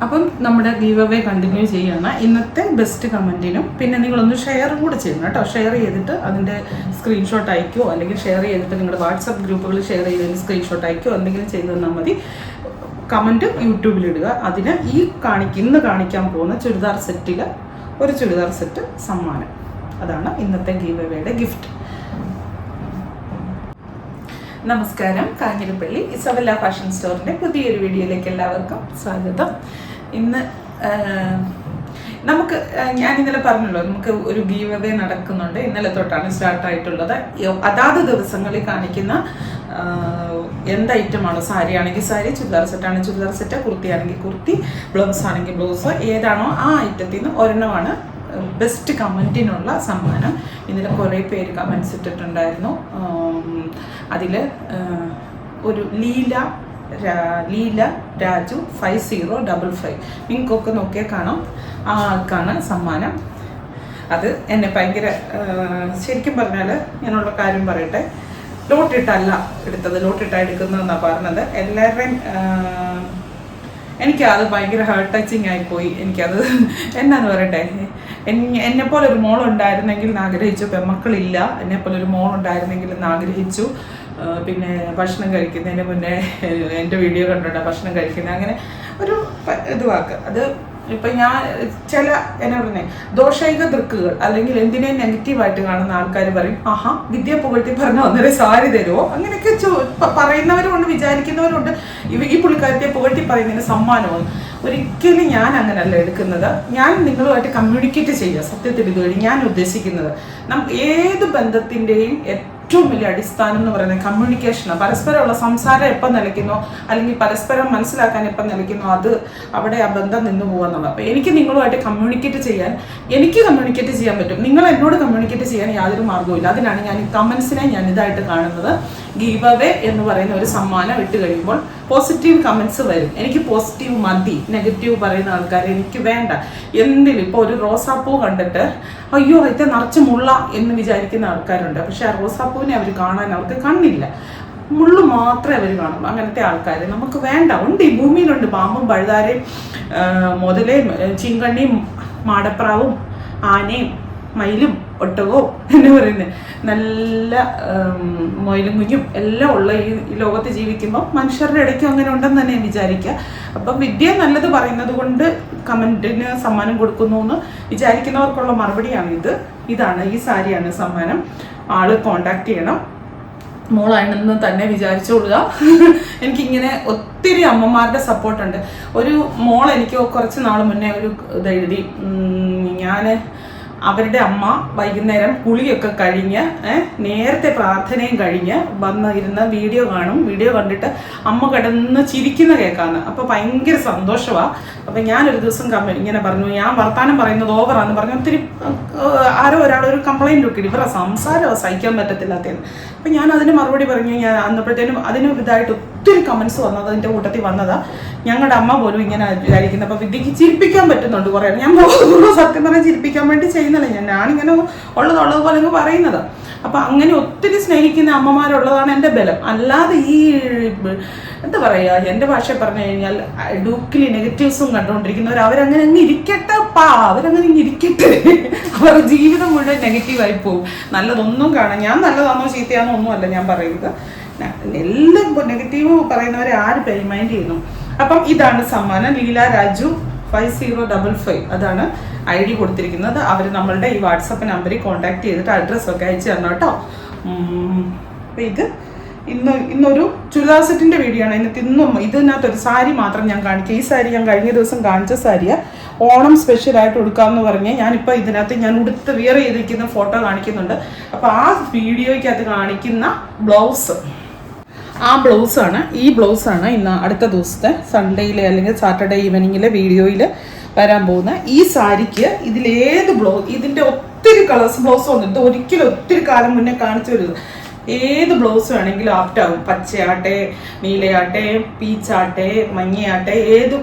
അപ്പം നമ്മുടെ give away continue ചെയ്യാണ്. ഇന്നത്തെ ബെസ്റ്റ് കമൻറ്റിനും പിന്നെ നിങ്ങളൊന്ന് ഷെയർ കൂടെ ചെയ്യണം കേട്ടോ. ഷെയർ ചെയ്തിട്ട് അതിൻ്റെ സ്ക്രീൻഷോട്ട് അയക്കുകയോ അല്ലെങ്കിൽ ഷെയർ ചെയ്തിട്ട് നിങ്ങളുടെ വാട്സപ്പ് ഗ്രൂപ്പുകളിൽ ഷെയർ ചെയ്തതിന് സ്ക്രീൻഷോട്ട് അയക്കുകയോ എന്തെങ്കിലും ചെയ്ത് തന്നാൽ മതി. കമൻറ്റ് യൂട്യൂബിലിടുക. അതിന് ഇന്ന് കാണിക്കാൻ പോകുന്ന ചുരിദാർ സെറ്റിൽ ഒരു ചുരിദാർ സെറ്റ് സമ്മാനം. അതാണ് ഇന്നത്തെ ഗീവ് അവേയുടെ ഗിഫ്റ്റ്. നമസ്കാരം. കാഞ്ഞിരപ്പള്ളി ഇസബെല്ല ഫാഷൻ സ്റ്റോറിൻ്റെ പുതിയൊരു വീഡിയോയിലേക്ക് എല്ലാവർക്കും സ്വാഗതം. ഇന്ന് ഞാൻ ഇന്നലെ പറഞ്ഞല്ലോ, നമുക്ക് ഒരു ഗീവ് അവേ നടക്കുന്നുണ്ട്. ഇന്നലെ തൊട്ടാണ് സ്റ്റാർട്ടായിട്ടുള്ളത്. അതാത് ദിവസങ്ങളിൽ കാണിക്കുന്ന എന്ത് ഐറ്റമാണോ, സാരി ആണെങ്കിൽ സാരി, ചുരിദാർ സെറ്റാണെങ്കിൽ ചുരിദാർ സെറ്റ്, കുർത്തി ആണെങ്കിൽ കുർത്തി, ബ്ലൗസ് ആണെങ്കിൽ ബ്ലൗസ്, ഏതാണോ ആ ഐറ്റത്തിൽ നിന്ന് ഒരെണ്ണമാണ് ബെസ്റ്റ് കമൻറ്റിനുള്ള സമ്മാനം. ഇന്നലെ കുറേ പേര് കമൻറ്റ്സ് ഇട്ടിട്ടുണ്ടായിരുന്നു. അതിൽ ഒരു ലീല രാജു 5055 നിങ്ങൾക്കൊക്കെ നോക്കിയാൽ കാണാം. ആ ആൾക്കാണ് സമ്മാനം. അത് എന്നെ ഭയങ്കര ശരിക്കും പറഞ്ഞാൽ ഞാനുള്ള കാര്യം പറയട്ടെ, ലോട്ടിട്ടല്ല എടുത്തത്, ലോട്ടിട്ടാണ് എടുക്കുന്നതെന്നാണ് പറഞ്ഞത്. എല്ലാവരുടെയും എനിക്കത് ഭയങ്കര ഹാർട്ട് ടച്ചിങ് ആയിപ്പോയി. എനിക്കത് എന്നാന്ന് പറയട്ടെ, എന്നെപ്പോലെ ഒരു മോളുണ്ടായിരുന്നെങ്കിൽ എന്ന് ആഗ്രഹിച്ചു. പെൺമക്കളില്ല, എന്നെപ്പോലെ ഒരു മോളുണ്ടായിരുന്നെങ്കിൽ എന്ന് ആഗ്രഹിച്ചു. പിന്നെ ഭക്ഷണം കഴിക്കുന്നതിന് മുന്നേ എൻ്റെ വീഡിയോ കണ്ടിട്ടുണ്ട് ഭക്ഷണം കഴിക്കുന്നത്. അങ്ങനെ ഒരു ഇത് വാക്ക് അത് ഇപ്പം ഞാൻ എന്നാ പറഞ്ഞേ, ദോഷൈക ദൃക്കുകൾ അല്ലെങ്കിൽ എന്തിനേയും നെഗറ്റീവായിട്ട് കാണുന്ന ആൾക്കാർ പറയും, ആഹാ വിദ്യ പുകഴ്ത്തി പറഞ്ഞാൽ ഒന്നര സാരി തരുമോ, അങ്ങനെയൊക്കെ പറയുന്നവരുമുണ്ട്, വിചാരിക്കുന്നവരുണ്ട്. ഈ പുള്ളിക്കാരത്തെ പുകഴ്ത്തി പറയുന്നതിന് സമ്മാനമാണ്. ഒരിക്കലും ഞാൻ അങ്ങനെയല്ല എടുക്കുന്നത്. ഞാൻ നിങ്ങളുമായിട്ട് കമ്മ്യൂണിക്കേറ്റ് ചെയ്യുക. സത്യത്തിൽ ഇതുവഴി ഞാൻ ഉദ്ദേശിക്കുന്നത് ഏത് ബന്ധത്തിൻ്റെയും ഏറ്റവും വലിയ അടിസ്ഥാനം എന്ന് പറയുന്നത് കമ്മ്യൂണിക്കേഷനാണ്. പരസ്പരമുള്ള സംസാരം എപ്പം നിലയ്ക്കുന്നോ അല്ലെങ്കിൽ പരസ്പരം മനസ്സിലാക്കാൻ എപ്പം നിലയ്ക്കുന്നോ അത് അവിടെ ആ ബന്ധം നിന്ന് പോകുന്നുള്ളത്. അപ്പോൾ എനിക്ക് നിങ്ങളുമായിട്ട് കമ്മ്യൂണിക്കേറ്റ് ചെയ്യാൻ പറ്റും. നിങ്ങൾ എന്നോട് കമ്മ്യൂണിക്കേറ്റ് ചെയ്യാൻ യാതൊരു മാർഗ്ഗവുമില്ല. അതിനാണ് ഞാൻ ഈ കമൻസിനെ ഞാൻ ഇതായിട്ട് കാണുന്നത്. ഗീവ് അവേ എന്ന് പറയുന്ന ഒരു സമ്മാനം ഇട്ട് കഴിയുമ്പോൾ പോസിറ്റീവ് കമൻസ് വരും. എനിക്ക് പോസിറ്റീവ് മതി, നെഗറ്റീവ് പറയുന്ന ആൾക്കാരെ എനിക്ക് വേണ്ട. എന്തിനും ഇപ്പോൾ ഒരു റോസാപ്പൂ കണ്ടിട്ട് അയ്യോ അതിൽ നിറച്ച് മുള്ള എന്ന് വിചാരിക്കുന്ന ആൾക്കാരുണ്ട്. പക്ഷെ ആ റോസാപ്പൂവിനെ അവർ കാണാൻ അവർക്ക് കണ്ണില്ല, മുള്ളു മാത്രമേ അവർ കാണും. അങ്ങനത്തെ ആൾക്കാർ നമുക്ക് വേണ്ട. ഉണ്ട്, ഈ ഭൂമിയിലുണ്ട്. പാമ്പും പഴുതാരയും മുതലയും ചീങ്കണ്ണിയും മാടപ്രാവും ആനയും മയിലും ഒട്ടകവും എന്ന് പറയുന്നത് നല്ല മൊയിലും കുഞ്ഞും എല്ലാം ഉള്ള ഈ ലോകത്ത് ജീവിക്കുമ്പോൾ മനുഷ്യരുടെ ഇടയ്ക്കും അങ്ങനെ ഉണ്ടെന്ന് തന്നെ വിചാരിക്കുക. അപ്പം വിദ്യ നല്ലത് പറയുന്നത് കൊണ്ട് കമൻറ്റിന് സമ്മാനം കൊടുക്കുന്നു എന്ന് വിചാരിക്കുന്നവർക്കുള്ള മറുപടിയാണ് ഇതാണ്. ഈ സാരിയാണ് സമ്മാനം. ആള് കോണ്ടാക്ട് ചെയ്യണം. മോളാണെന്ന് തന്നെ വിചാരിച്ചോളുക. എനിക്കിങ്ങനെ ഒത്തിരി അമ്മമാരുടെ സപ്പോർട്ടുണ്ട്. ഒരു മോൾ എനിക്ക് കുറച്ച് നാൾ മുന്നേ ഒരു ഇതെഴുതി, ഞാൻ അവരുടെ അമ്മ വൈകുന്നേരം കുളിയൊക്കെ കഴിഞ്ഞ് നേരത്തെ പ്രാർത്ഥനയും കഴിഞ്ഞ് വന്നിരുന്ന വീഡിയോ കാണും. വീഡിയോ കണ്ടിട്ട് അമ്മ കിടന്ന് ചിരിക്കുന്ന കേൾക്കാന്ന്. അപ്പോൾ ഭയങ്കര സന്തോഷമാണ്. അപ്പം ഞാനൊരു ദിവസം ഇങ്ങനെ പറഞ്ഞു, ഞാൻ വർത്താനം പറയുന്നത് ഓവറാന്ന് പറഞ്ഞു. ഒത്തിരി ഒരാളൊരു കംപ്ലൈൻറ്റ് ഒക്കെ ഇവരെ സംസാരം സഹിക്കാൻ പറ്റത്തില്ലാത്തതെന്ന്. അപ്പം ഞാൻ അതിന് മറുപടി പറഞ്ഞു. ഞാൻ അന്നപ്പോഴത്തേനും അതിന് ഇതായിട്ട് ഒത്തിരി കമൻസ് വന്നത് അതിൻ്റെ കൂട്ടത്തിൽ വന്നതാണ്. ഞങ്ങളുടെ അമ്മ പോലും ഇങ്ങനെ വിചാരിക്കുന്നത്. അപ്പോൾ വിദ്യക്ക് ചിരിപ്പിക്കാൻ പറ്റുന്നുണ്ട് കുറേ. ഞാൻ സത്യം പറഞ്ഞാൽ ചിരിപ്പിക്കാൻ വേണ്ടി ചെയ്യുന്നില്ല. ഞാനിങ്ങനെ ഉള്ളതുപോലെ അങ്ങ് പറയുന്നത്. അപ്പം അങ്ങനെ ഒത്തിരി സ്നേഹിക്കുന്ന അമ്മമാരുള്ളതാണ് എൻ്റെ ബലം. അല്ലാതെ ഈ എന്താ പറയുക, എൻ്റെ ഭാഷ പറഞ്ഞു കഴിഞ്ഞാൽ ഡൂക്കിലി നെഗറ്റീവ്സും കണ്ടുകൊണ്ടിരിക്കുന്നവർ അവരങ്ങനെ അങ്ങ് ഇരിക്കട്ടെ. അവരങ്ങനെ ഇങ്ങ് ഇരിക്കട്ടെ. അവരുടെ ജീവിതം മുഴുവൻ നെഗറ്റീവായി പോകും. നല്ലതൊന്നും കാണാം. ഞാൻ നല്ലതാണോ ചീത്തയാണോ ഒന്നുമല്ല ഞാൻ പറയുന്നത്. എല്ലാം നെഗറ്റീവ് പറയുന്നവരെ ആര് മൈൻഡ് ചെയ്യുന്നു. അപ്പം ഇതാണ് സമ്മാനം. ലീല രാജു 5055 അതാണ് ID കൊടുത്തിരിക്കുന്നത്. അവർ നമ്മളുടെ ഈ വാട്സപ്പ് നമ്പറിൽ കോൺടാക്ട് ചെയ്തിട്ട് അഡ്രസ്സൊക്കെ അയച്ചു തരണം കേട്ടോ. അപ്പം ഇന്നൊരു ചുരിദാർ സെറ്റിൻ്റെ വീഡിയോ ആണ്. ഇതിനകത്തൊരു സാരി മാത്രം ഞാൻ കാണിക്കുക. ഈ സാരി ഞാൻ കഴിഞ്ഞ ദിവസം കാണിച്ച സാരിയാണ്. ഓണം സ്പെഷ്യലായിട്ട് കൊടുക്കാമെന്ന് പറഞ്ഞ് ഞാനിപ്പോൾ ഇതിനകത്ത് ഞാൻ ഉടുത്ത് വിയർ ചെയ്തിരിക്കുന്ന ഫോട്ടോ കാണിക്കുന്നുണ്ട്. അപ്പോൾ ആ വീഡിയോയ്ക്കകത്ത് കാണിക്കുന്ന ബ്ലൗസ്, ആ ബ്ലൗസാണ്. ഈ ബ്ലൗസാണ് ഇന്ന് അടുത്ത ദിവസത്തെ സൺഡേയിലെ അല്ലെങ്കിൽ സാറ്റർഡേ ഈവനിങ്ങിലെ വീഡിയോയിൽ വരാൻ പോകുന്ന. ഈ സാരിക്ക് ഇതിൻ്റെ ഒത്തിരി കളേഴ്സ് ബ്ലൗസ് വന്നിട്ട് ഒരിക്കലും ഒത്തിരി കാലം മുന്നേ കാണിച്ചു വരുന്നത്. ഏത് ബ്ലൗസ് വേണമെങ്കിലും ആപ്റ്റാവും. പച്ചയാട്ടെ, നീലയാട്ടെ, പീച്ചാട്ടെ, മഞ്ഞയാട്ടെ,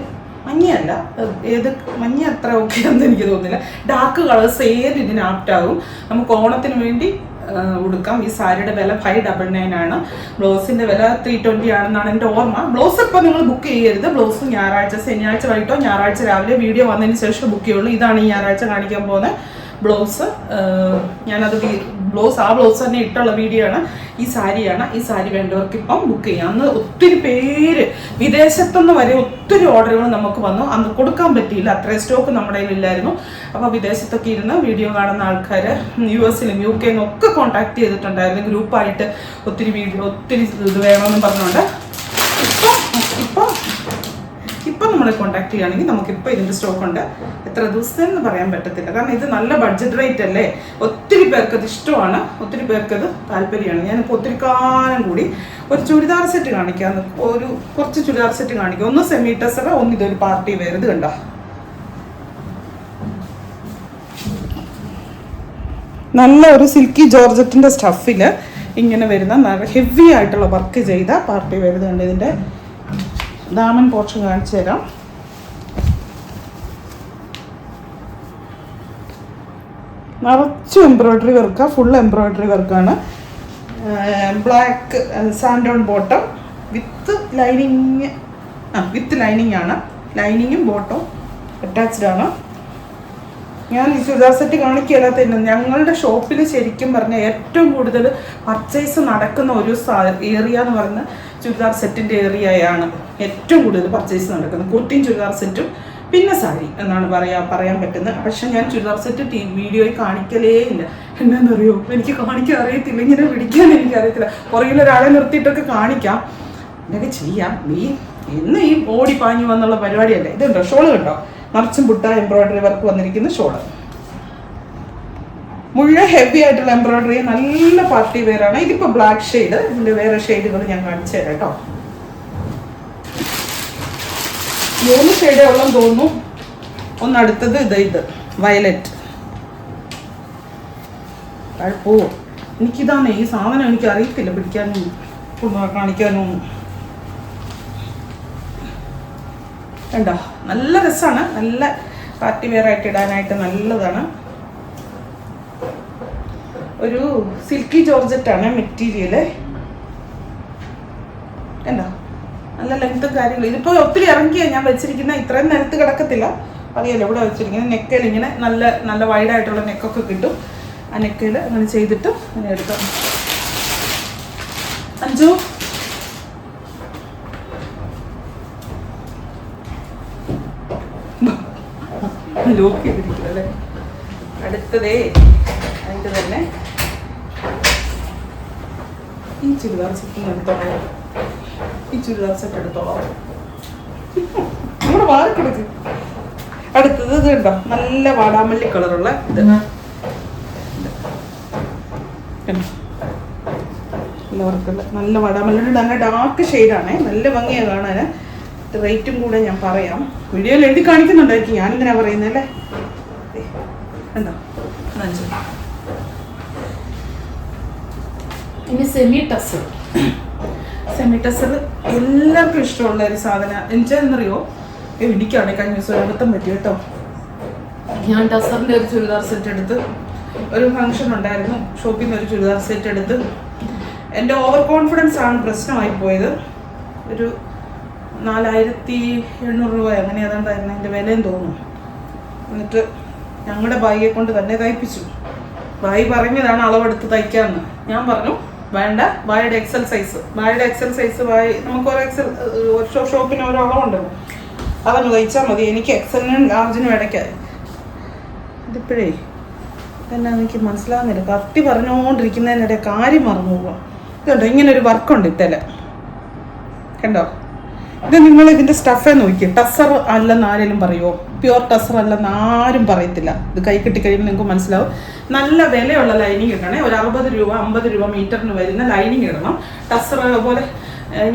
മഞ്ഞയല്ല, മഞ്ഞ അത്ര ഓക്കെ ആണെന്ന് എനിക്ക് തോന്നുന്നില്ല. ഡാർക്ക് കളേഴ്സ് ഇതിന് ആപ്റ്റാവും. നമുക്ക് ഓണത്തിന് വേണ്ടി ഉടുക്കാം. ഈ സാരിയുടെ വില 599 ആണ്. ബ്ലൗസിൻ്റെ വില 320 ആണെന്നാണ് എൻ്റെ ഓർമ്മ. ബ്ലൗസ് ഇപ്പോൾ നിങ്ങൾ ബുക്ക് ചെയ്യരുത്. ബ്ലൗസ് ശനിയാഴ്ച വൈകിട്ടോ ഞായറാഴ്ച രാവിലെ വീഡിയോ വന്നതിന് ശേഷം ബുക്ക് ചെയ്യുള്ളൂ. ഇതാണ് ഈ ഞായറാഴ്ച കാണിക്കാൻ പോകുന്നത് ബ്ലൗസ്. ഞാനത് ബ്ലൗസ് തന്നെ ഇട്ടുള്ള വീഡിയോ ആണ്. ഈ സാരിയാണ്. ഈ സാരി വേണ്ടവർക്ക് ഇപ്പം ബുക്ക് ചെയ്യാം. അന്ന് ഒത്തിരി പേര് വിദേശത്തുനിന്ന് വരെ ഒത്തിരി ഓർഡറുകൾ നമുക്ക് വന്നു. അന്ന് കൊടുക്കാൻ പറ്റിയില്ല, അത്രയും സ്റ്റോക്ക് നമ്മുടെ കയ്യിലില്ലായിരുന്നു. അപ്പോൾ വിദേശത്തൊക്കെ ഇരുന്ന് വീഡിയോ കാണുന്ന ആൾക്കാർ US-ലും UK-ലും ഒക്കെ കോൺടാക്ട് ചെയ്തിട്ടുണ്ടായിരുന്നു. ഗ്രൂപ്പായിട്ട് ഒത്തിരി ഇത് വേണമെന്ന് പറഞ്ഞുകൊണ്ട് ഇപ്പം നമ്മളെ കോൺടാക്ട് ചെയ്യുകയാണെങ്കിൽ നമുക്കിപ്പോൾ ഇതിൻ്റെ സ്റ്റോക്ക് ഉണ്ട്. എത്ര ദിവസത്തെന്ന് പറയാൻ പറ്റത്തില്ല, കാരണം ഇത് നല്ല ബഡ്ജറ്റ് റേറ്റ് അല്ലേ. ഒത്തിരി പേർക്ക് അത് ഇഷ്ടമാണ്, ഒത്തിരി പേർക്ക് അത് താല്പര്യമാണ്. ഞാനിപ്പോൾ ഒത്തിരി കാലം കൂടി ഒരു ചുരിദാർ സെറ്റ് കാണിക്കാം, കുറച്ച് ചുരിദാർ സെറ്റ് കാണിക്കാം. ഒന്ന് സെമി ടസർ, ഒന്ന് ഇതൊരു പാർട്ടി വെയർ. ഇത് കണ്ടോ, നല്ല ഒരു സിൽക്കി ജോർജറ്റിൻ്റെ സ്റ്റഫിൽ ഇങ്ങനെ വരുന്ന നല്ല ഹെവി ആയിട്ടുള്ള വർക്ക് ചെയ്ത പാർട്ടി വെയർ. ഇത് കണ്ട് ഇതിൻ്റെ ദാമൻ പോർഷൻ കാണിച്ചു തരാം. നിറച്ചും എംബ്രോയ്ഡറി വർക്കാണ്, ഫുൾ എംബ്രോയ്ഡറി വർക്കാണ്. ബ്ലാക്ക് സാൻഡോൺ ബോട്ടം വിത്ത് ലൈനിങ് ആണ്. ലൈനിങ്ങും ബോട്ടവും അറ്റാച്ച്ഡ് ആണ്. ഞാൻ ഈ ചുരിദാർ സെറ്റ് കാണിക്കാത്ത ഞങ്ങളുടെ ഷോപ്പിൽ ശരിക്കും പറഞ്ഞാൽ ഏറ്റവും കൂടുതൽ പർച്ചേസ് നടക്കുന്ന ഒരു ഏരിയ എന്ന് പറയുന്നത് ചുരിദാർ സെറ്റിൻ്റെ ഏരിയയാണ്. ഏറ്റവും കൂടുതൽ പർച്ചേസ് നടക്കുന്നത് കുർത്തിയും ചുരിദാർ സെറ്റും പിന്നെ സാരി എന്നാണ് പറയാൻ പറ്റുന്നത്. പക്ഷെ ഞാൻ ചുരിദാർ സെറ്റ് വീഡിയോയിൽ കാണിക്കലേ ഇല്ല. എന്താണെന്നറിയോ, എനിക്ക് കാണിക്കാൻ അറിയത്തില്ല, ഇങ്ങനെ പിടിക്കാൻ എനിക്കറിയത്തില്ല. പുറകിലൊരാളെ നിർത്തിയിട്ടൊക്കെ കാണിക്കാം, ഇതൊക്കെ ചെയ്യാം. ഇന്ന് ഈ ഓടി പാഞ്ഞു വന്നുള്ള പരിപാടിയല്ലേ. ഇതുണ്ടോ ഷോള് കണ്ടോ, നിറച്ചും പുട്ട എംബ്രോയ്ഡറി വർക്ക് വന്നിരിക്കുന്ന ഷോള്. മുഴുവൻ ഹെവി ആയിട്ടുള്ള എംബ്രോയ്ഡറി, നല്ല പാർട്ടി വെയർ ആണ്. ഇതിപ്പോൾ ബ്ലാക്ക് ഷെയ്ഡ്, ഇതിൻ്റെ വേറെ ഷെയ്ഡുകൾ ഞാൻ കാണിച്ചു തരാം കേട്ടോ. 3 ഷെയ്ഡേ ഉള്ളെന്ന് തോന്നുന്നു. ഒന്നടുത്തത് ഇത് വയലറ്റ്. എനിക്കിതാണ് ഈ സാധനം എനിക്ക് അറിയത്തില്ല പിടിക്കാനും കാണിക്കാനും. കണ്ടോ, നല്ല രസമാണ്, നല്ല പാർട്ടി വെയർ ആയിട്ട് ഇടാനായിട്ട് നല്ലതാണ്. ഒരു സിൽക്കി ജോർജറ്റാണ് മെറ്റീരിയല്. കണ്ടോ, നല്ല ലെങ്ത്തും കാര്യങ്ങളും. ഇതിപ്പോൾ ഒത്തിരി ഇറങ്ങിയാണ് ഞാൻ വെച്ചിരിക്കുന്ന, ഇത്രയും നിലത്ത് കിടക്കത്തില്ല, അറിയാലോ. ഇവിടെ വെച്ചിരിക്കുന്നത് നെക്കയിൽ ഇങ്ങനെ നല്ല വൈഡായിട്ടുള്ള നെക്കൊക്കെ കിട്ടും. ആ നെക്കയിൽ അങ്ങനെ ചെയ്തിട്ട് അങ്ങനെ എടുക്കാം. അഞ്ചു ലോക്ക് ചെയ്തിരിക്കുന്നത് അല്ലേ. അടുത്തതേ അതിൻ്റെ തന്നെ ഈ ചുരിദാർ സെറ്റ് എടുത്തോളാം. ഈ ചുരിദാർ സെറ്റ് എടുത്തോളാം, നമ്മുടെ വാരക്കെടുക്ക്. അടുത്തത് ഇത് കണ്ടോ, നല്ല വാടാമല്ലി കളറുള്ള ഇത്. എല്ലാവർക്കുള്ള നല്ല വാടാമല്ലിയുടെ നല്ല ഡാർക്ക് ഷെയ്ഡാണേ, നല്ല ഭംഗിയാണ് കാണാൻ. റേറ്റും കൂടെ ഞാൻ പറയാം, വീഡിയോയിൽ എഴുതി കാണിക്കുന്നുണ്ടായിരിക്കും, ഞാനെന്തിനാ പറയുന്നല്ലേ. കണ്ടോ, ഇനി സെമി ടസർ എല്ലാവർക്കും ഇഷ്ടമുള്ള ഒരു സാധനം. എനിക്കെന്നറിയോ, എനിക്കാണ് കഴിഞ്ഞ ദിവസം അബദ്ധം പറ്റി കേട്ടോ. ഞാൻ ടസറിൻ്റെ ഒരു ചുരിദാർ സെറ്റ് എടുത്ത്, ഒരു ഫംഗ്ഷൻ ഉണ്ടായിരുന്നു, ഷോപ്പിൽ നിന്ന് ഒരു ചുരിദാർ സെറ്റ് എടുത്ത്. എൻ്റെ ഓവർ കോൺഫിഡൻസ് ആണ് പ്രശ്നമായി പോയത്. ഒരു 4800 രൂപ അങ്ങനെ ഏതാണ്ടായിരുന്നു എൻ്റെ വിലയും തോന്നുന്നു. എന്നിട്ട് ഞങ്ങളുടെ ബായിയെ കൊണ്ട് തന്നെ തയ്പ്പിച്ചു. ബായി പറഞ്ഞതാണ് അളവെടുത്ത് തയ്ക്കാമെന്ന്. ഞാൻ പറഞ്ഞു വേണ്ട, ബായുടെ എക്സൽ സൈസ് ബായി നമുക്ക് ഓരോ ഷോപ്പിന് ഓരോ അളവുണ്ടല്ലോ, അതങ്ങ് തയ്ച്ചാൽ മതി. എനിക്ക് എക്സലിനും ലാർജിനും ഇടയ്ക്കായി. ഇതിപ്പോഴേ എന്നാന്ന് എനിക്ക് മനസ്സിലാകുന്നില്ല. കത്തി പറഞ്ഞുകൊണ്ടിരിക്കുന്നതിനിടെ കാര്യം മറന്നു പോവാം. ഇതുണ്ടോ, ഇങ്ങനെ ഒരു വർക്കുണ്ട് ഇത്തല, കണ്ടോ. ഇത് നിങ്ങൾ ഇതിൻ്റെ സ്റ്റഫേ നോക്കി. ടസർ അല്ലെന്ന് ആരെങ്കിലും പറയുമോ? പ്യുവർ ടസർ അല്ലെന്ന് ആരും പറയത്തില്ല. ഇത് കൈ കിട്ടിക്കഴിയുമ്പോൾ നിങ്ങൾക്ക് മനസ്സിലാവും. നല്ല വിലയുള്ള ലൈനിങ് ഇടണേ. ഒരു 60 രൂപ 50 രൂപ മീറ്ററിന് വരുന്ന ലൈനിങ് ഇടണം. ടസർ പോലെ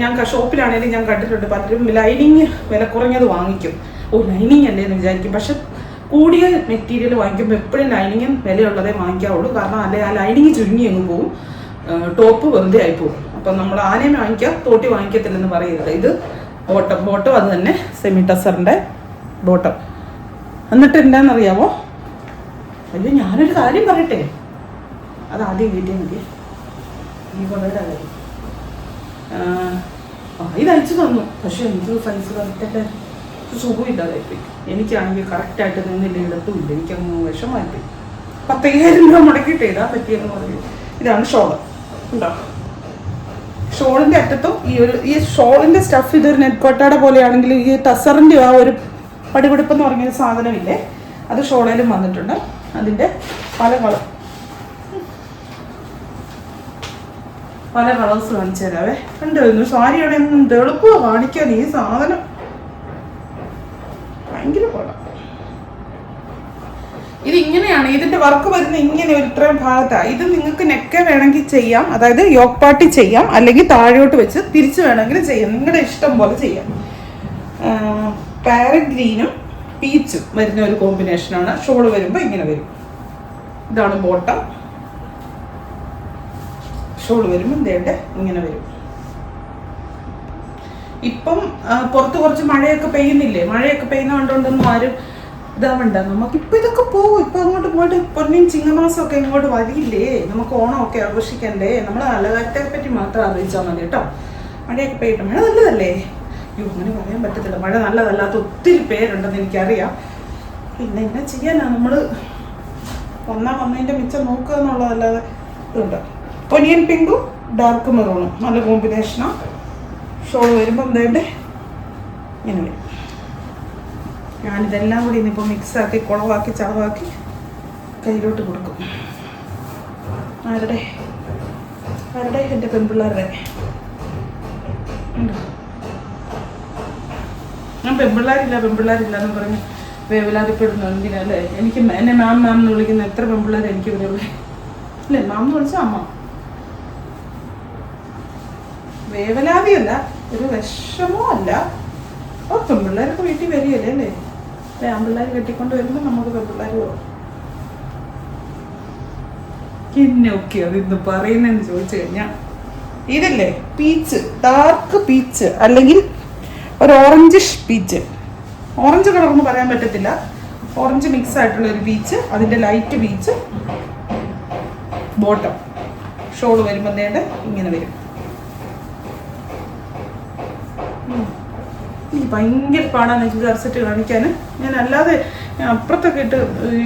ഞാൻ ഷോപ്പിലാണെങ്കിലും ഞാൻ കണ്ടിട്ടുണ്ട്, പലരും ലൈനിങ് വില കുറഞ്ഞത് വാങ്ങിക്കും. ലൈനിങ് അല്ലേ എന്ന് വിചാരിക്കും. പക്ഷെ കൂടിയ മെറ്റീരിയൽ വാങ്ങിക്കുമ്പോൾ എപ്പോഴും ലൈനിങ്ങും വിലയുള്ളതേ വാങ്ങിക്കാവുള്ളൂ. കാരണം അല്ലെ ആ ലൈനിങ് ചുരുങ്ങി അങ്ങ് പോവും, ടോപ്പ് വെറുതെ ആയിപ്പോവും. അപ്പം നമ്മൾ ആനയും വാങ്ങിക്കാം, തോട്ടി വാങ്ങിക്കത്തില്ലെന്ന് പറയരുത്. ഇത് ബോട്ടം അത് തന്നെ സെമി ടസറിൻ്റെ ബോട്ടം. എന്നിട്ട് എന്താണെന്നറിയാമോ, അയ്യോ ഞാനൊരു കാര്യം പറയട്ടെ, അത് ആദ്യം കിട്ടിയാൽ മതി. ഈ കൊണ്ടയുടെ കാര്യം ഇത് അയച്ചു തന്നു. പക്ഷെ എനിക്ക് സൈസ് കറക്റ്റായിട്ട് സുഖമില്ലാതായിപ്പോയി. എനിക്കാണെങ്കിൽ കറക്റ്റായിട്ട് നിന്നില്ല, ഇടത്തുമില്ല. എനിക്കങ്ങ് വിഷമായിപ്പോയി. 10,000 രൂപ മുടക്കിയിട്ട് എഴുതാൻ പറ്റിയെന്ന് പറഞ്ഞു. ഇതാണ് ഷോള്. ഉണ്ടോ? ഷോളിൻ്റെ അറ്റത്തും ഈ ഷോളിൻ്റെ സ്റ്റഫ് ഇതൊരു നെറ്റ്കോട്ടയുടെ പോലെയാണെങ്കിൽ ഈ ടസറിൻ്റെ ആ ഒരു പടിപിടിപ്പെന്ന് പറഞ്ഞൊരു സാധനമില്ലേ, അത് ഷോളയിലും വന്നിട്ടുണ്ട്. അതിൻ്റെ പല കളേഴ്സ് കാണിച്ചു തരാവേ. കണ്ടുവരുന്നു സാരിയുടെ ഒന്നും തെളുപ്പോ കാണിക്കാൻ. ഈ സാധനം ഭയങ്കര കൊള്ളാം. ഇതിങ്ങനെയാണ് ഇതിന്റെ വർക്ക് വരുന്നത്. ഇങ്ങനെ ഒരു ഇത്രയും ഭാഗത്താണ്. ഇത് നിങ്ങൾക്ക് നെക്ക് വേണമെങ്കിൽ ചെയ്യാം, അതായത് യോക്ക് പാർട്ടി ചെയ്യാം, അല്ലെങ്കിൽ താഴോട്ട് വെച്ച് തിരിച്ചു വേണമെങ്കിൽ ചെയ്യാം. നിങ്ങളുടെ ഇഷ്ടം പോലെ ചെയ്യാം. പാരറ്റ് ഗ്രീനും പീച്ചും വരുന്ന ഒരു കോമ്പിനേഷനാണ്. ഷോള് വരുമ്പോൾ ഇങ്ങനെ വരും. ഇതാണ് ബോട്ടം. ഷോള് വരുമ്പോൾ എന്തേണ്ടേ ഇങ്ങനെ വരും. ഇപ്പം പുറത്ത് കുറച്ച് മഴയൊക്കെ പെയ്യുന്നില്ലേ, മഴയൊക്കെ പെയ്യുന്ന കണ്ടുകൊണ്ടൊന്നും ആരും ഇതാവണ്ട. നമുക്കിപ്പോൾ ഇതൊക്കെ പോകും. ഇപ്പം അങ്ങോട്ട് പോയിട്ട് പൊന്നിയും ചിങ്ങമാസമൊക്കെ ഇങ്ങോട്ട് വരില്ലേ, നമുക്ക് ഓണമൊക്കെ ആഘോഷിക്കണ്ടേ. നമ്മൾ അലകാറ്റത്തെ പറ്റി മാത്രം ആലോചിച്ചാൽ മതി കേട്ടോ. മഴയൊക്കെ പെയ്യട്ടെ. മഴ നല്ലതല്ലേ? അയ്യോ, അങ്ങനെ പറയാൻ പറ്റത്തില്ല. മഴ നല്ലതല്ലാത്ത ഒത്തിരി പേരുണ്ടെന്ന് എനിക്കറിയാം. പിന്നെ എന്നാ ചെയ്യാനാ, നമ്മൾ വന്നതിൻ്റെ മിച്ചം നോക്കുക എന്നുള്ളതല്ലാതെ ഇതുണ്ട്. ഒനിയൻ പിങ്കും ഡാർക്ക് മെറൂണും നല്ല കോമ്പിനേഷനാണ്. ഷോൾ വരുമ്പോൾ എന്തേണ്ടേ ഇങ്ങനെ വരും. ഞാനിതെല്ലാം കൂടി ഇന്നിപ്പോൾ മിക്സാക്കി കുളവാക്കി ചളവാക്കി കയ്യിലോട്ട് കൊടുക്കും. ആരുടെ എൻ്റെ പെൺപിള്ളേരുടെ ഉണ്ടോ? ഞാൻ പെൺപിള്ളേരില്ല എന്ന് പറഞ്ഞ് വേവലാതിപ്പെടുന്നു. എന്തിനല്ലേ എനിക്ക് എന്നെ മാം എന്ന് വിളിക്കുന്ന എത്ര പെൺപിള്ളേർ എനിക്ക് ഇവരുള്ളേ അല്ലേ? മാം എന്ന് വിളിച്ചാൽ അമ്മ. വേവലാതിയല്ല, ഒരു വിഷമോ അല്ല. പെൺപിള്ളേരൊക്കെ വീട്ടിൽ വരികയല്ലേ അല്ലേ? ആൺപിള്ളേർ കെട്ടിക്കൊണ്ട് വരുമ്പോൾ നമുക്ക് പെൺപിള്ളേർ പോകും. പിന്നൊക്കെ അതിന്ന് പറയുന്നതെന്ന് ചോദിച്ചു കഴിഞ്ഞാൽ ഇതല്ലേ പീച്ച്, ഡാർക്ക് പീച്ച് അല്ലെങ്കിൽ ഒരു ഓറഞ്ചിഷ് പീച്ച്. ഓറഞ്ച് കളർന്ന് പറയാൻ പറ്റത്തില്ല, ഓറഞ്ച് മിക്സ് ആയിട്ടുള്ള ഒരു പീച്ച്. അതിൻ്റെ ലൈറ്റ് പീച്ച്. ബോട്ടം ഷോള് വരുമ്പോൾ നേടെ ഇങ്ങനെ വരും. എനിക്ക് ഭയങ്കര പാടാണ് ചുരിദാർ സെറ്റ് കാണിക്കാൻ. ഞാൻ അല്ലാതെ അപ്പുറത്തൊക്കെ ഇട്ട് ഈ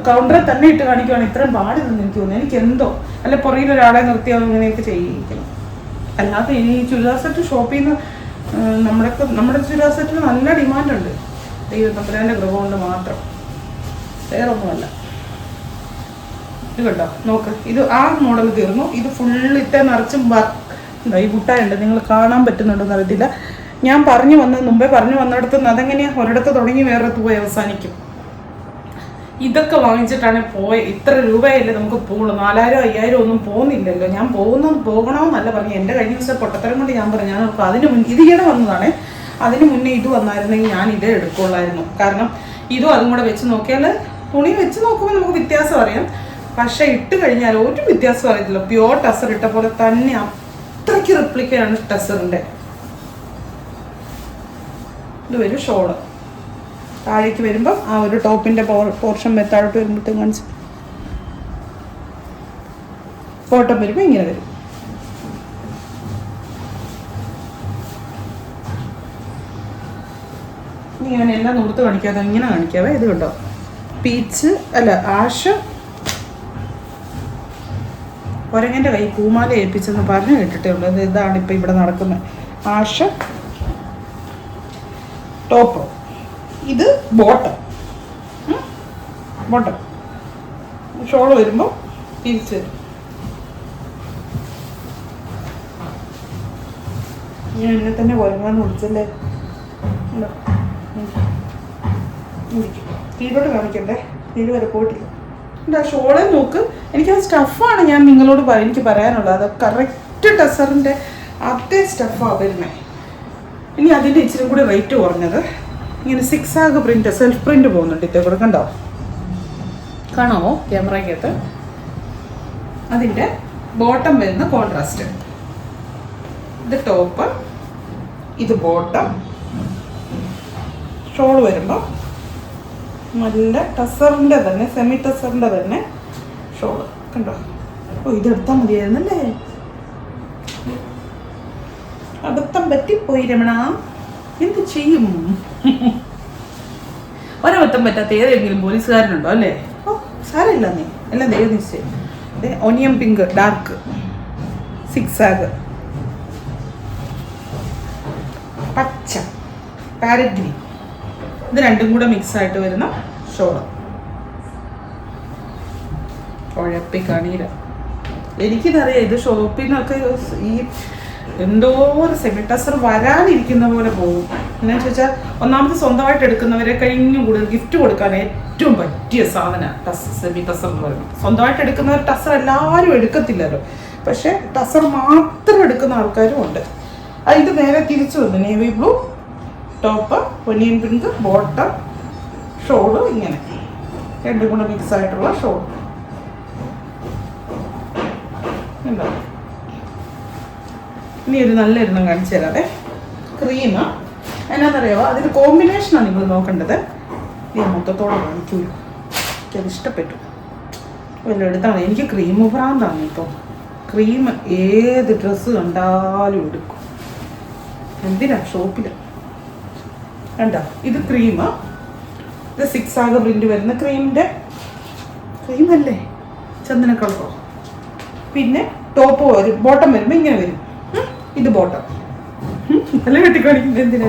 കൗണ്ടറിൽ തന്നെ ഇട്ട് കാണിക്കുവാണ് ഇത്രയും പാടില്ലെന്ന് എനിക്ക് തോന്നുന്നു. എനിക്ക് എന്തോ അല്ല പുറകിൽ ഒരാളെ നിർത്തിയോ അങ്ങനെയൊക്കെ ചെയ്യിക്കണം. അല്ലാതെ ഈ ചുരിദാർ സെറ്റ് ഷോപ്പിൽ നിന്ന് നമ്മുടെ ചുരിദാർ സെറ്റിന് നല്ല ഡിമാൻഡുണ്ട്. തമ്പുരാൻ്റെ കൃപ കൊണ്ട് മാത്രം, വേറെ ഒന്നുമല്ല. ഇത് കേട്ടോ, നോക്ക്. ഇത് ആ മോഡൽ തീർന്നു. ഇത് ഫുള്ള് ഇട്ട നിറച്ചും വർക്ക്. ഈ മുട്ടായുണ്ട്, നിങ്ങൾ കാണാൻ പറ്റുന്നുണ്ടോന്ന് അറിയത്തില്ല. ഞാൻ മുമ്പേ പറഞ്ഞു വന്നിടത്ത് നിന്ന് അതെങ്ങനെയാണ് ഒരിടത്ത് തുടങ്ങി വേറൊരിടത്ത് പോയി അവസാനിക്കും. ഇതൊക്കെ വാങ്ങിച്ചിട്ടാണ് ഇത്ര രൂപയല്ലേ നമുക്ക് പോകുള്ളൂ. 4,000 5,000 ഒന്നും പോകുന്നില്ലല്ലോ. ഞാൻ പോകണമെന്നല്ല പറഞ്ഞു. എൻ്റെ കഴിഞ്ഞ ദിവസം പൊട്ടത്തരം കൊണ്ട് ഞാൻ പറഞ്ഞു, ഞാൻ അതിന് ഇത് ഈയിടെ വന്നതാണ്. അതിന് മുന്നേ ഇത് വന്നായിരുന്നെങ്കിൽ ഞാൻ ഇതേ എടുക്കുള്ളായിരുന്നു. കാരണം ഇതും അതും കൂടെ വെച്ച് നോക്കിയാൽ തുണി വെച്ച് നോക്കുമ്പോൾ നമുക്ക് വ്യത്യാസം അറിയാം. പക്ഷെ ഇട്ട് കഴിഞ്ഞാൽ ഒരു വ്യത്യാസം അറിയത്തില്ല. പ്യോർ ടസർ ഇട്ട പോലെ തന്നെ അത്രയ്ക്ക് റിപ്ലിക്കയാണ് ടസറിൻ്റെ. ഇത് വരും ഷോള്. താഴേക്ക് വരുമ്പോൾ ആ ഒരു ടോപ്പിൻ്റെ പോർഷൻ താഴോട്ട് വരുമ്പോഴത്തേക്കും കാണിച്ച് ബോട്ടം വരുമ്പോൾ ഇങ്ങനെ വരും. ഞാൻ എല്ലാം നൂർത്ത് കാണിക്കാതെ ഇങ്ങനെ കാണിക്കാവേ. ഇത് കേട്ടോ, പീച്ച് അല്ല ആഷ്. ഒരങ്ങൻ്റെ കൈ പൂമാല ഏൽപ്പിച്ചെന്ന് പറഞ്ഞു കേട്ടിട്ടേ ഉള്ളൂ. ഇതാണ് ഇപ്പം ഇവിടെ നടക്കുന്നത്. ആഷ് ടോപ്പ്, ഇത് ബോട്ടം. ഷോള് വരുമ്പോൾ തിരിച്ച് വരും. ഞാൻ എന്നെ തന്നെ കുരങ്ങാന്ന് വിളിച്ചല്ലേ. തീരോട്ട് കാണിക്കണ്ടേ, തീര് വരെ പോയിട്ടില്ല. എൻ്റെ ആ ഷോളെ നോക്ക്. എനിക്ക് ആ സ്റ്റഫാണ് ഞാൻ നിങ്ങളോട് എനിക്ക് പറയാനുള്ളത്. അത് കറക്റ്റ് ടസറിൻ്റെ അതേ സ്റ്റഫാണ് വരുന്നത്. ഇനി അതിൻ്റെ ഇച്ചിരി കൂടി റേറ്റ് കുറഞ്ഞത് ഇങ്ങനെ 6 പ്രിൻ്റ്, സെൽഫ് പ്രിൻ്റ് പോകുന്നുണ്ട്. ഇതേ കൂടെ കണ്ടോ, കാണാമോ ക്യാമറയ്ക്കകത്ത്? അതിൻ്റെ ബോട്ടം വരുന്ന കോൺട്രാസ്റ്റ്. ഇത് ടോപ്പ്, ഇത് ബോട്ടം. ഷോൾ വരുമ്പോൾ നല്ല ടസറിൻ്റെ തന്നെ, സെമി ടസറിൻ്റെ തന്നെ ഷോള് കണ്ടോ. ഓ ഇതെടുത്താൽ മതിയായിരുന്നല്ലേ, അബദ്ധം പറ്റിപ്പോയി രമണ, എന്ത് ചെയ്യും? ഒരബദ്ധം പറ്റാത്ത ഏതെങ്കിലും പോലീസുകാരനുണ്ടോ അല്ലേ? ഓ സാരമില്ല, നീ എല്ലാം ദൈവം നിശ്ചയം. ഒനിയൻ പിങ്ക് ഡാർക്ക്, സിക്സാഗ്, പച്ച, പാരറ്റ് ഗ്രീൻ, ഇത് രണ്ടും കൂടെ മിക്സ് ആയിട്ട് വരുന്ന ഷോള്. കുഴപ്പി കണീര എനിക്കിതറിയാം, ഇത് ഷോപ്പിൽ നിന്നൊക്കെ ഈ എന്തോ ഒരു സെമി ടസർ വരാനിരിക്കുന്ന പോലെ പോകും. എന്നാന്ന് ചോദിച്ചാൽ ഒന്നാമത് സ്വന്തമായിട്ട് എടുക്കുന്നവരെ കഴിഞ്ഞും കൂടുതൽ ഗിഫ്റ്റ് കൊടുക്കാൻ ഏറ്റവും പറ്റിയ സാധനം സെമി ടസർ എന്ന് പറയുന്നത്. സ്വന്തമായിട്ട് എടുക്കുന്നവർ ടസർ എല്ലാവരും എടുക്കത്തില്ലല്ലോ, പക്ഷെ ടസർ മാത്രം എടുക്കുന്ന ആൾക്കാരും ഉണ്ട്. ഇത് നേരെ തിരിച്ചു വന്നു, navy blue top, onion pink bottom, shawl, ഇങ്ങനെ രണ്ടും കൂടെ മിക്സ് ആയിട്ടുള്ള ഷോൾ. ഉണ്ടോ? ഇനി ഒരു നല്ല എണ്ണം കാണിച്ചു തരാതെ. ക്രീം എന്നാന്നറിയാമോ, അതിന് കോമ്പിനേഷനാണ് നിങ്ങൾ നോക്കേണ്ടത്. ഞാൻ മൊത്തത്തോടെ കാണിക്കൂ, എനിക്കത് ഇഷ്ടപ്പെട്ടു. വല്ലതും എടുത്താണ്. എനിക്ക് ക്രീം ഭ്രാന്താണ് ഇപ്പോൾ. ക്രീം ഏത് ഡ്രസ്സ് കണ്ടാലും എടുക്കും. എന്തിനാ ഷോപ്പിൽ കണ്ട. ഇത് ക്രീം, ഇത് സിക്സാഗ് പ്രിന്റ് വരുന്ന ക്രീമല്ലേ, ചന്ദന കളറോ. പിന്നെ ടോപ്പ് വരും, ബോട്ടം വരുമ്പോൾ ഇങ്ങനെ വരും. ഇത് ബോട്ടം. നല്ല കെട്ടിക്കാണിക്കുന്നത് എന്തിനാ?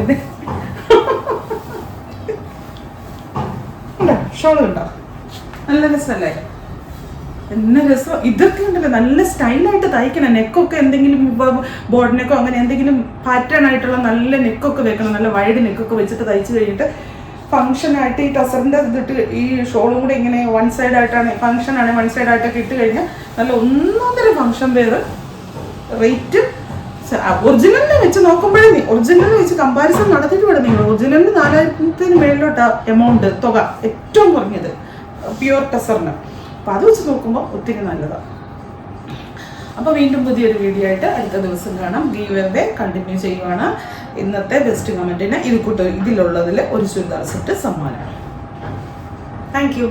ഷോള് കണ്ടോ, നല്ല രസമല്ലേ? എന്ന രസം. ഇതൊക്കെ ഉണ്ടല്ലോ നല്ല സ്റ്റൈലായിട്ട് തയ്ക്കണം. നെക്കൊക്കെ എന്തെങ്കിലും ബോർഡ് നെക്കോ അങ്ങനെ എന്തെങ്കിലും പാറ്റേൺ ആയിട്ടുള്ള നല്ല നെക്കൊക്കെ വെക്കണം. നല്ല വൈഡ് നെക്കൊക്കെ വെച്ചിട്ട് തയ്ച്ച് കഴിഞ്ഞിട്ട് ഫംഗ്ഷനായിട്ട് ഈ ടസറിൻ്റെ ഇതിട്ട് ഈ ഷോളും കൂടെ ഇങ്ങനെ വൺ സൈഡ് ആയിട്ടാണ്, ഫംഗ്ഷൻ ആണെങ്കിൽ വൺ സൈഡ് ആയിട്ടൊക്കെ ഇട്ട് കഴിഞ്ഞാൽ നല്ല ഒന്നൊന്നര ഫംഗ്ഷൻ വേറെ. റേറ്റ് ഒറിജിനലിനെ വെച്ച് നോക്കുമ്പോഴേ, ഒറിജിനലിനെ വെച്ച് കമ്പാരിസൺ നടത്തിയിട്ട് വേണം നിങ്ങൾ. ഒറിജിനലിന് 4000 മേളിലോട്ടാ എമൗണ്ട് തുക ഏറ്റവും കുറഞ്ഞത് പ്യുവർ ടസറിന്. അപ്പം അത് വെച്ച് നോക്കുമ്പോൾ ഒത്തിരി നല്ലതാണ്. അപ്പോൾ വീണ്ടും പുതിയൊരു വീഡിയോ ആയിട്ട് അടുത്ത ദിവസം കാണാം. ഗീവേ കണ്ടിന്യൂ ചെയ്യുവാണ്. ഇന്നത്തെ ബെസ്റ്റ് കമൻറ്റിന് ഇതിലുള്ളതിൽ ഒരു ചുരിദാർ സെറ്റ് സമ്മാനമാണ്. Thank you.